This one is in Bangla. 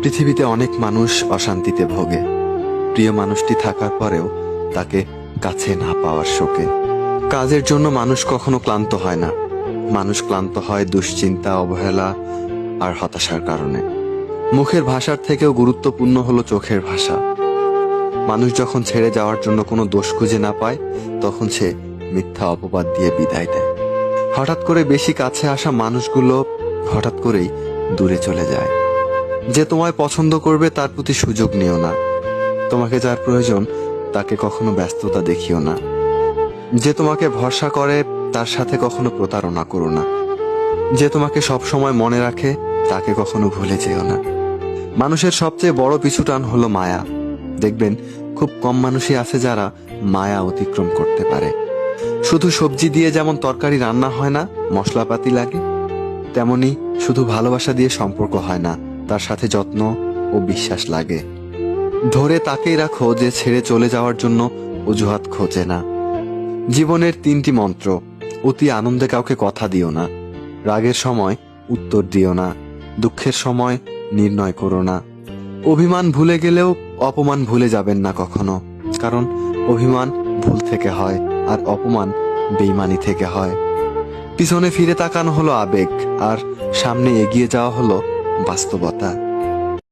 পৃথিবীতে অনেক মানুষ অশান্তিতে ভোগে, প্রিয় মানুষটি থাকার পরেও তাকে কাছে না পাওয়ার শোকে। কাজের জন্য মানুষ কখনো ক্লান্ত হয় না, মানুষ ক্লান্ত হয় দুশ্চিন্তা, অবহেলা আর হতাশার কারণে। মুখের ভাষার থেকেও গুরুত্বপূর্ণ হলো চোখের ভাষা। মানুষ যখন ছেড়ে যাওয়ার জন্য কোনো দোষ খুঁজে না পায়, তখন সে মিথ্যা অপবাদ দিয়ে বিদায় দেয়। হঠাৎ করে বেশি কাছে আসা মানুষগুলো হঠাৎ করেই দূরে চলে যায়। যে তোমায় পছন্দ করবে তার প্রতি সুযোগ নিও না, তোমাকে যার প্রয়োজন তাকে কখনো ব্যস্ততা দেখিও না। যে তোমাকে ভরসা করে তার সাথে কখনো প্রতারণা করো না। যে তোমাকে সব সময় মনে রাখে তাকে কখনো ভুলে যেও না। মানুষের সবচেয়ে বড় পিছুটান হলো মায়া। দেখবেন খুব কম মানুষই আছে যারা মায়া অতিক্রম করতে পারে। শুধু সবজি দিয়ে যেমন তরকারি রান্না হয় না, মশলাপাতি লাগে, তেমনি শুধু ভালোবাসা দিয়ে সম্পর্ক হয় না, তার সাথে যত্ন ও বিশ্বাস লাগে। ধরে তাকেই রাখো যে ছেড়ে চলে যাওয়ার জন্য অজুহাত খোঁজে না। জীবনের 3টি মন্ত্র: অতি আনন্দে কাউকে কথা দিও না, রাগের সময় উত্তর দিও না, দুঃখের সময় নির্ণয় করো না। অভিমান ভুলে গেলেও অপমান ভুলে যাবেন না কখনো, কারণ অভিমান ভুল থেকে হয় আর অপমান বেইমানি থেকে হয়। পিছনে ফিরে তাকানো হলো আবেগ, আর সামনে এগিয়ে যাওয়া হলো বাস্তবতা।